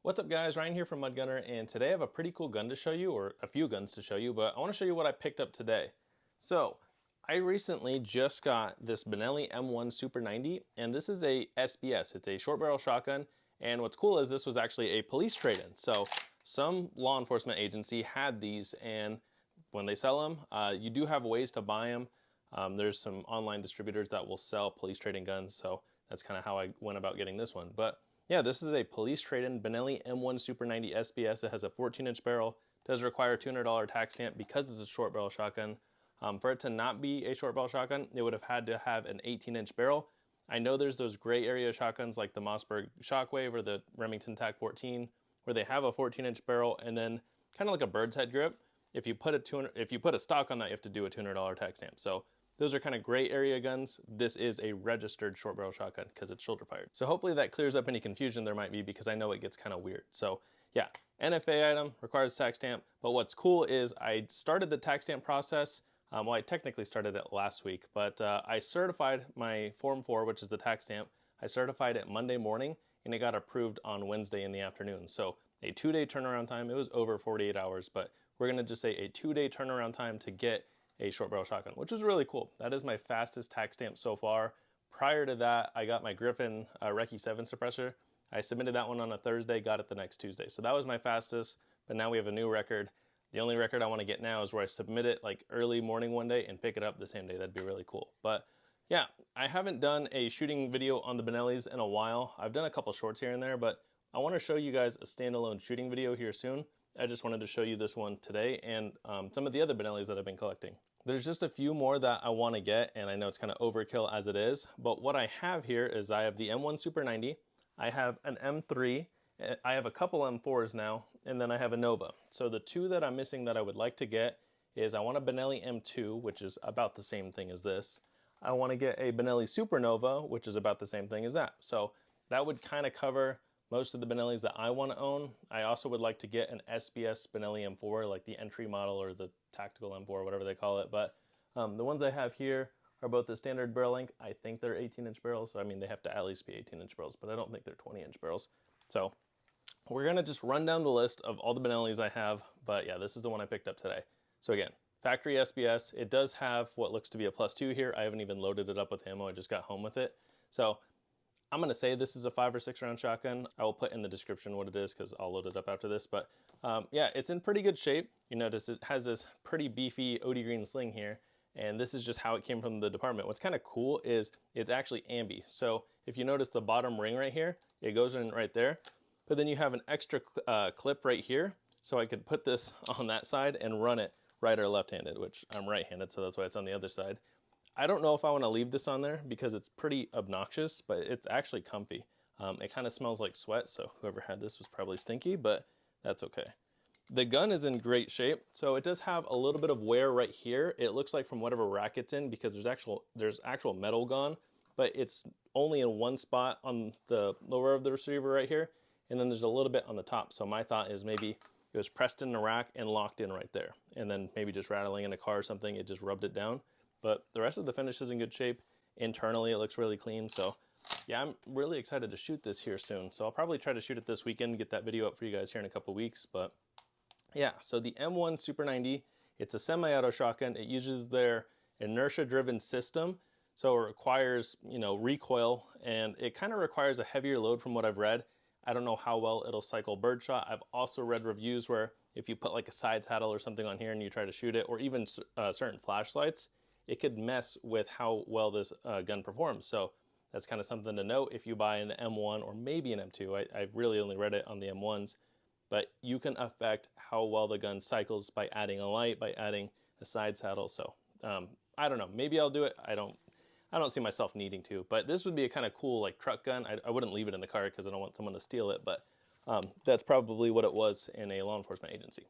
What's up guys, Ryan here from Mud Gunner, and today I have a pretty cool gun to show you, or a few guns to show you, but I want to show you what I picked up today. So, I recently just got this Benelli M1 Super 90, and this is a SBS. It's a short barrel shotgun, and what's cool is this was actually a police trade-in. So, some law enforcement agency had these, and when they sell them, you do have ways to buy them. There's some online distributors that will sell police trade-in guns, so that's kind of how I went about getting this one. But yeah, this is a police trade-in Benelli M1 Super 90 SBS. It has a 14-inch barrel. Does require a $200 tax stamp because it's a short barrel shotgun. For it to not be a short barrel shotgun, it would have had to have an 18-inch barrel. I know there's those gray area shotguns like the Mossberg Shockwave or the Remington TAC 14, where they have a 14-inch barrel and then kind of like a bird's head grip. If you put a stock on that, you have to do a $200 tax stamp. So those are kind of gray area guns. This is a registered short barrel shotgun because it's shoulder fired. So hopefully that clears up any confusion there might be, because I know it gets kind of weird. So yeah, NFA item, requires tax stamp. But what's cool is I started the tax stamp process. Well, I technically started it last week, but I certified my Form 4, which is the tax stamp. I certified it Monday morning and it got approved on Wednesday in the afternoon. So a 2-day turnaround time. It was over 48 hours, but we're gonna just say a 2-day turnaround time to get a short barrel shotgun, which is really cool. That is my fastest tax stamp so far. Prior to that, I got my Griffin Recce 7 suppressor. I submitted that one on a Thursday, got it the next Tuesday. So that was my fastest, but now we have a new record. The only record I want to get now is where I submit it like early morning one day and pick it up the same day. That'd be really cool. But yeah, I haven't done a shooting video on the Benellis in a while. I've done a couple shorts here and there, but I want to show you guys a standalone shooting video here soon. I just wanted to show you this one today and some of the other Benellis that I've been collecting. There's just a few more that I want to get, and I know it's kind of overkill as it is, but what I have here is I have the M1 Super 90, I have an M3, I have a couple M4s now, and then I have a Nova. So the two that I'm missing that I would like to get is I want a Benelli M2, which is about the same thing as this. I want to get a Benelli Supernova, which is about the same thing as that. So that would kind of cover most of the Benellis that I want to own. I also would like to get an SBS Benelli M4, like the entry model or the tactical M4, whatever they call it. But the ones I have here are both the standard barrel length. I think they're 18-inch barrels. So, I mean, they have to at least be 18-inch barrels, but I don't think they're 20-inch barrels. So we're going to just run down the list of all the Benellis I have. But yeah, this is the one I picked up today. So again, factory SBS. It does have what looks to be a +2 here. I haven't even loaded it up with ammo. I just got home with it. So I'm going to say this is a 5 or 6 round shotgun. I will put in the description what it is because I'll load it up after this. But yeah, it's in pretty good shape. You notice it has this pretty beefy OD green sling here. And this is just how it came from the department. What's kind of cool is it's actually ambi. So if you notice the bottom ring right here, it goes in right there. But then you have an extra clip right here. So I could put this on that side and run it right or left-handed, which I'm right-handed, so that's why it's on the other side. I don't know if I want to leave this on there because it's pretty obnoxious, but it's actually comfy. It kind of smells like sweat, so whoever had this was probably stinky, but that's okay. The gun is in great shape, so it does have a little bit of wear right here. It looks like from whatever rack it's in, because there's actual metal gone, but it's only in one spot on the lower of the receiver right here, and then there's a little bit on the top. So my thought is maybe it was pressed in a rack and locked in right there, and then maybe just rattling in a car or something, it just rubbed it down. But the rest of the finish is in good shape. Internally, it looks really clean. So yeah, I'm really excited to shoot this here soon. So I'll probably try to shoot it this weekend, get that video up for you guys here in a couple weeks. But yeah, so the M1 Super 90, it's a semi-auto shotgun. It uses their inertia-driven system. So it requires, recoil, and it kind of requires a heavier load from what I've read. I don't know how well it'll cycle birdshot. I've also read reviews where if you put like a side saddle or something on here and you try to shoot it, or even certain flashlights, it could mess with how well this gun performs. So that's kind of something to note if you buy an M1 or maybe an M2. I've really only read it on the M1s, but you can affect how well the gun cycles by adding a light, by adding a side saddle. So I don't know, maybe I'll do it. I don't see myself needing to, but this would be a kind of cool like truck gun. I wouldn't leave it in the car because I don't want someone to steal it, but that's probably what it was in a law enforcement agency.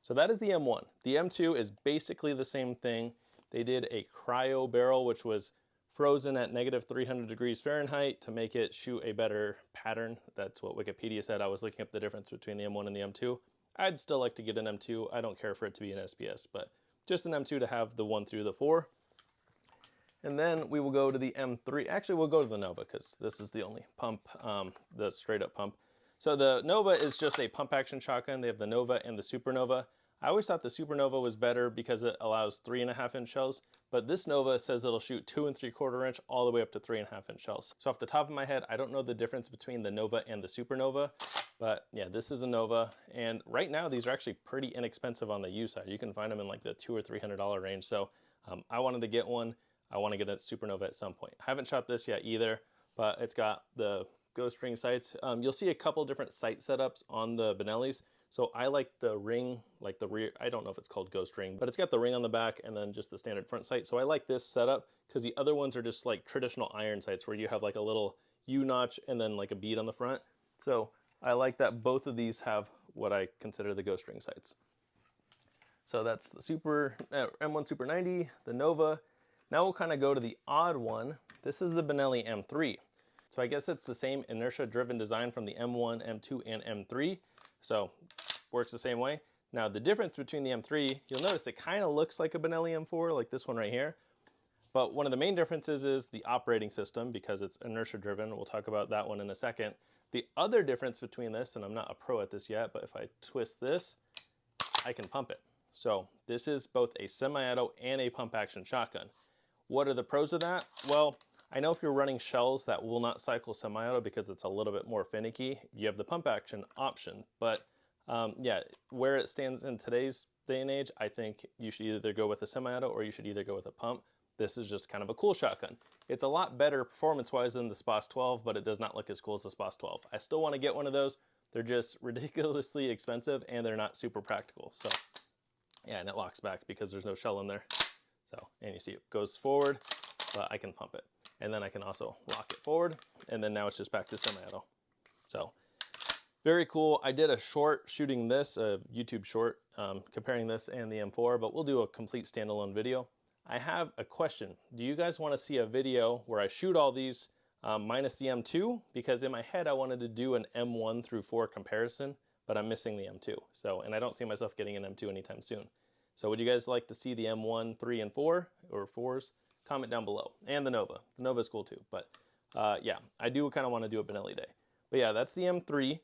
So that is the M1. The M2 is basically the same thing. They did a cryo barrel, which was frozen at -300 degrees Fahrenheit to make it shoot a better pattern. That's what Wikipedia said. I was looking up the difference between the M1 and the M2. I'd still like to get an M2. I don't care for it to be an SBS, but just an M2 to have the 1 through the 4. And then we will go to the M3. Actually, we'll go to the Nova because this is the only pump, the straight up pump. So the Nova is just a pump action shotgun. They have the Nova and the Supernova. I always thought the Supernova was better because it allows 3.5-inch shells, but this Nova says it'll shoot 2 3/4 inch all the way up to 3.5-inch shells. So off the top of my head, I don't know the difference between the Nova and the Supernova, but yeah, this is a Nova. And right now, these are actually pretty inexpensive on the used side. You can find them in like the $200 or $300 range. So I wanted to get one. I want to get a Supernova at some point. I haven't shot this yet either, but it's got the ghost ring sights. You'll see a couple different sight setups on the Benellis. So I like the ring, like the rear, I don't know if it's called ghost ring, but it's got the ring on the back and then just the standard front sight. So I like this setup because the other ones are just like traditional iron sights where you have like a little U-notch and then like a bead on the front. So I like that both of these have what I consider the ghost ring sights. So that's the M1 Super 90, the Nova. Now we'll kind of go to the odd one. This is the Benelli M3. So I guess it's the same inertia-driven design from the M1, M2, and M3. So works the same way. Now the difference between the M3, you'll notice it kind of looks like a Benelli M4, like this one right here. But one of the main differences is the operating system because it's inertia-driven. We'll talk about that one in a second. The other difference between this, and I'm not a pro at this yet, but if I twist this, I can pump it. So this is both a semi-auto and a pump action shotgun. What are the pros of that? Well, I know if you're running shells that will not cycle semi-auto because it's a little bit more finicky, you have the pump action option. But yeah, where it stands in today's day and age, I think you should either go with a semi-auto or you should either go with a pump. This is just kind of a cool shotgun. It's a lot better performance-wise than the SPOS 12, but it does not look as cool as the SPOS 12. I still want to get one of those. They're just ridiculously expensive and they're not super practical. So yeah, and it locks back because there's no shell in there. So, and you see it goes forward, but I can pump it. And then I can also lock it forward, and then now it's just back to semi-auto. So, very cool. I did a short shooting this, a YouTube short, comparing this and the M4, but we'll do a complete standalone video. I have a question. Do you guys want to see a video where I shoot all these minus the M2? Because in my head, I wanted to do an M1 through 4 comparison, but I'm missing the M2. So, and I don't see myself getting an M2 anytime soon. So would you guys like to see the M1, 3, and 4, or 4s? Comment down below. And the Nova. The Nova is cool too. But yeah, I do kind of want to do a Benelli day. But yeah, that's the M3.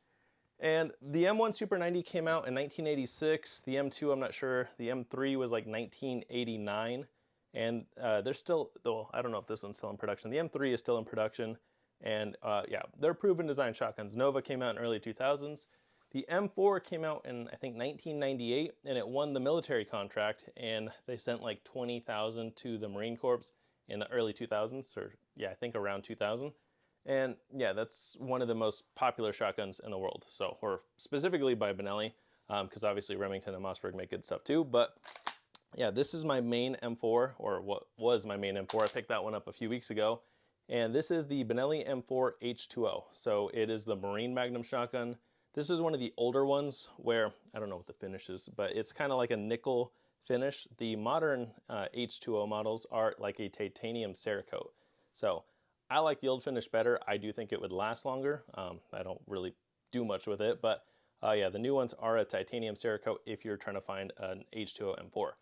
And the M1 Super 90 came out in 1986. The M2, I'm not sure. The M3 was like 1989. And they're still, well, I don't know if this one's still in production. The M3 is still in production. And yeah, they're proven design shotguns. Nova came out in early 2000s. The M4 came out in, I think, 1998, and it won the military contract, and they sent like 20,000 to the Marine Corps in the early 2000s, or yeah, I think around 2000. And yeah, that's one of the most popular shotguns in the world. So, or specifically by Benelli, because obviously Remington and Mossberg make good stuff too. But yeah, this is my main M4, or what was my main M4. I picked that one up a few weeks ago. And this is the Benelli M4 H2O. So it is the Marine Magnum shotgun. This is one of the older ones where, I don't know what the finish is, but it's kind of like a nickel finish. The modern H2O models are like a titanium Cerakote. So I like the old finish better. I do think it would last longer. I don't really do much with it, but yeah, the new ones are a titanium Cerakote if you're trying to find an H2O M4.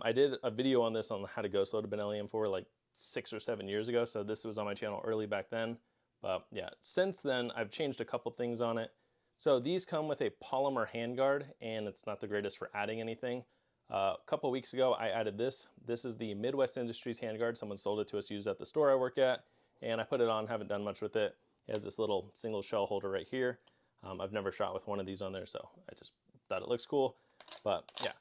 I did a video on this on how to ghost load a Benelli M4 like 6 or 7 years ago, so this was on my channel early back then. But yeah, since then I've changed a couple things on it. So these come with a polymer handguard, and it's not the greatest for adding anything. A couple weeks ago, I added this. This is the Midwest Industries handguard. Someone sold it to us used at the store I work at, and I put it on, haven't done much with it. It has this little single shell holder right here. I've never shot with one of these on there, so I just thought it looks cool. But yeah.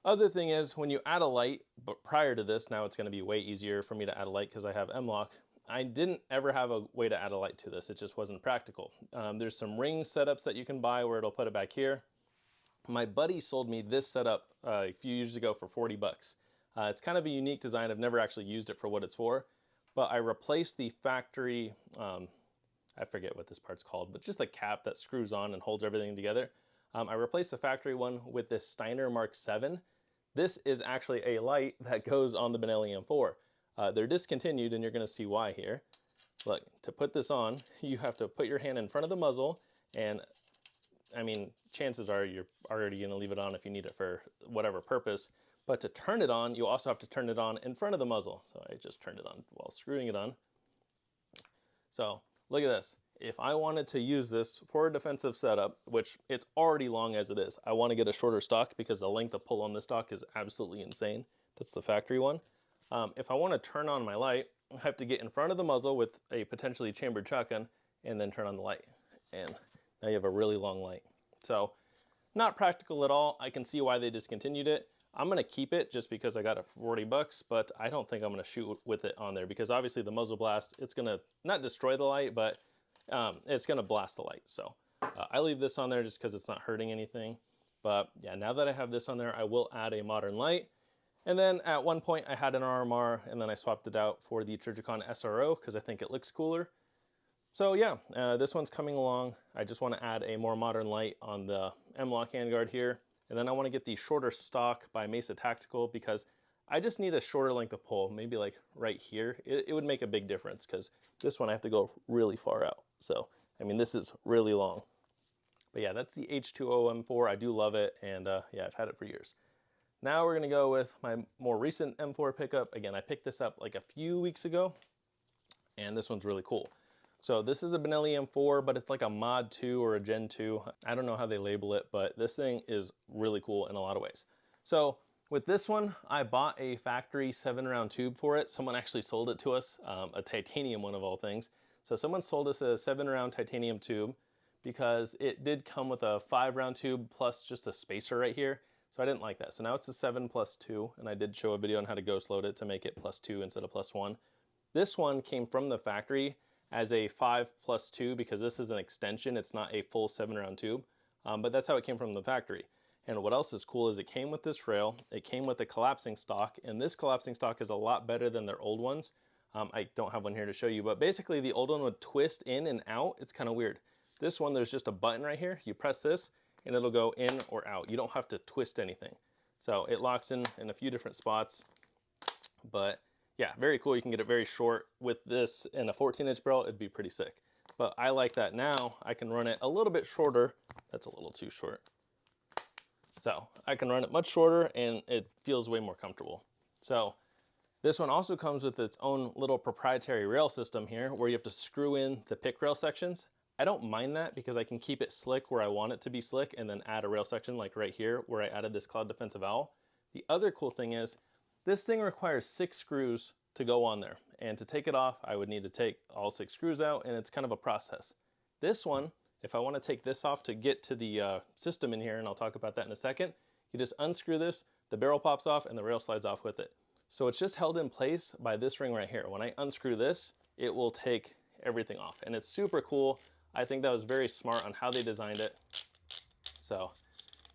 Other thing is, when you add a light, but prior to this, now it's going to be way easier for me to add a light because I have M-LOK. I didn't ever have a way to add a light to this. It just wasn't practical. There's some ring setups that you can buy where it'll put it back here. My buddy sold me this setup a few years ago for 40 bucks. It's kind of a unique design. I've never actually used it for what it's for, but I replaced the factory, I forget what this part's called, but just the cap that screws on and holds everything together. I replaced the factory one with this Steiner Mark 7. This is actually a light that goes on the Benelli M4. They're discontinued, and you're going to see why here. Look, to put this on, you have to put your hand in front of the muzzle, and I mean, chances are you're already going to leave it on if you need it for whatever purpose. But to turn it on, you also have to turn it on in front of the muzzle. So I just turned it on while screwing it on. So look at this. if I wanted to use this for a defensive setup, which it's already long as it is, I want to get a shorter stock because the length of pull on this stock is absolutely insane. That's the factory one. If I want to turn on my light, I have to get in front of the muzzle with a potentially chambered shotgun and then turn on the light. And now you have a really long light. So not practical at all. I can see why they discontinued it. I'm going to keep it just because I got it for $40, but I don't think I'm going to shoot with it on there because obviously the muzzle blast, it's going to not destroy the light, but it's going to blast the light. So I leave this on there just because it's not hurting anything. But yeah, now that I have this on there, I will add a modern light. And then at one point I had an RMR and then I swapped it out for the Trijicon SRO because I think it looks cooler. So yeah, this one's coming along. I just want to add a more modern light on the M-LOK handguard here. And then I want to get the shorter stock by Mesa Tactical because I just need a shorter length of pull, maybe like right here. It would make a big difference because this one I have to go really far out. So, I mean, this is really long. But yeah, that's the H2O M4. I do love it, and yeah, I've had it for years. Now we're going to go with my more recent M4 pickup. Again, I picked this up like a few weeks ago, and this one's really cool. So this is a Benelli M4, but it's like a Mod 2 or a Gen 2. I don't know how they label it, but this thing is really cool in a lot of ways. So with this one, I bought a factory 7-round tube for it. Someone actually sold it to us, a titanium one of all things. So someone sold us a 7-round titanium tube because it did come with a 5-round tube plus just a spacer right here. So I didn't like that. So now it's a 7+2, and I did show a video on how to ghost load it to make it +2 instead of +1. This one came from the factory as a 5+2 because this is an extension. It's not a full 7-round tube, but that's how it came from the factory. And what else is cool is it came with this rail, it came with a collapsing stock, and this collapsing stock is a lot better than their old ones. I don't have one here to show you, but basically the old one would twist in and out. It's kind of weird. This one, there's just a button right here. You press this and it'll go in or out. You don't have to twist anything. So it locks in a few different spots, but yeah, very cool. You can get it very short. With this and a 14-inch barrel, it'd be pretty sick. But I like that now. I can run it a little bit shorter. That's a little too short. So I can run it much shorter and it feels way more comfortable. So this one also comes with its own little proprietary rail system here where you have to screw in the pick rail sections. I don't mind that because I can keep it slick where I want it to be slick and then add a rail section like right here where I added this cloud defensive owl. The other cool thing is this thing requires 6 screws to go on there. And to take it off, I would need to take all 6 screws out, and it's kind of a process. This one, if I want to take this off to get to the system in here, and I'll talk about that in a second, you just unscrew this, the barrel pops off, and the rail slides off with it. So it's just held in place by this ring right here. When I unscrew this, it will take everything off. And it's super cool. I think that was very smart on how they designed it. So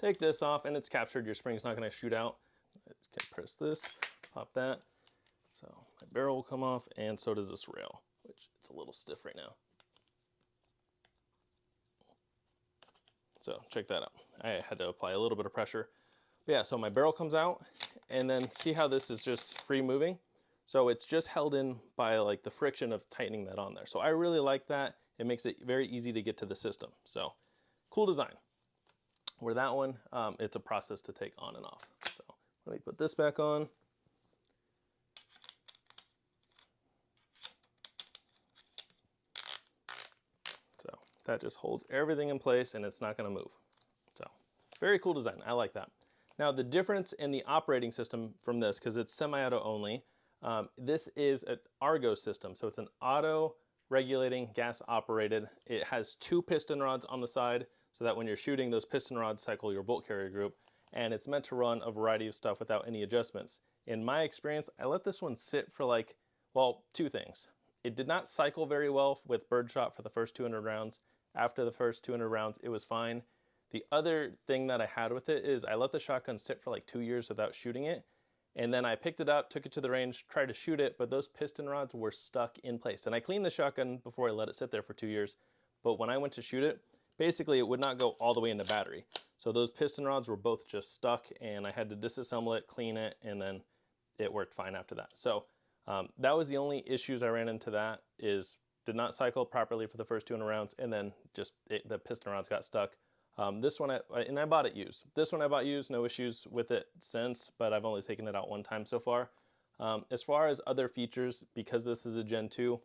take this off, and it's captured. Your spring's not going to shoot out. Okay, press this, pop that. So my barrel will come off, and so does this rail, which it's a little stiff right now. So check that out. I had to apply a little bit of pressure. But yeah, so my barrel comes out, and then see how this is just free moving? So it's just held in by like the friction of tightening that on there. So I really like that. It makes it very easy to get to the system. So cool design. Where that one, it's a process to take on and off. So let me put this back on. So that just holds everything in place and it's not going to move. So very cool design. I like that. Now the difference in the operating system from this, because it's semi-auto only, this is an Argo system. So it's an auto regulating, gas operated. It has 2 piston rods on the side so that when you're shooting, those piston rods cycle your bolt carrier group. And it's meant to run a variety of stuff without any adjustments. In my experience, I let this one sit for like, well, 2 things. It did not cycle very well with birdshot for the first 200 rounds. After the first 200 rounds, it was fine. The other thing that I had with it is I let the shotgun sit for like 2 years without shooting it. And then I picked it up, took it to the range, tried to shoot it, but those piston rods were stuck in place. And I cleaned the shotgun before I let it sit there for 2 years. But when I went to shoot it, basically it would not go all the way into battery. So those piston rods were both just stuck, and I had to disassemble it, clean it, and then it worked fine after that. So that was the only issues I ran into. That is, did not cycle properly for the first 200 rounds, and then just the piston rods got stuck. This one, and I bought it used. This one I bought used, no issues with it since, but I've only taken it out 1 time so far. As far as other features, because this is a Gen 2,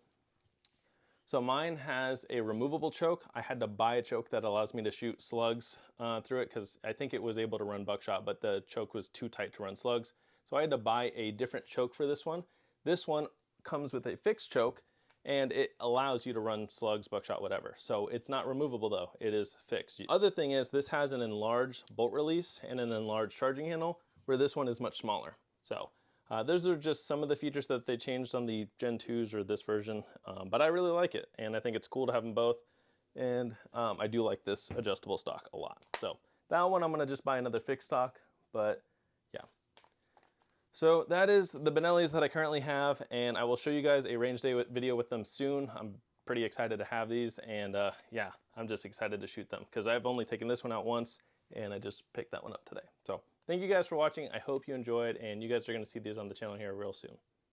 So mine has a removable choke. I had to buy a choke that allows me to shoot slugs through it because I think it was able to run buckshot, but the choke was too tight to run slugs. So I had to buy a different choke for this one. This one comes with a fixed choke and it allows you to run slugs, buckshot, whatever. So it's not removable though, it is fixed. Other thing is this has an enlarged bolt release and an enlarged charging handle where this one is much smaller. So those are just some of the features that they changed on the Gen 2s or this version, but I really like it, and I think it's cool to have them both, and I do like this adjustable stock a lot. So that one I'm going to just buy another fixed stock, but yeah. So that is the Benellis that I currently have, and I will show you guys a range day video with them soon. I'm pretty excited to have these, and yeah, I'm just excited to shoot them because I've only taken this one out once, and I just picked that one up today. So thank you guys for watching. I hope you enjoyed, and you guys are going to see these on the channel here real soon.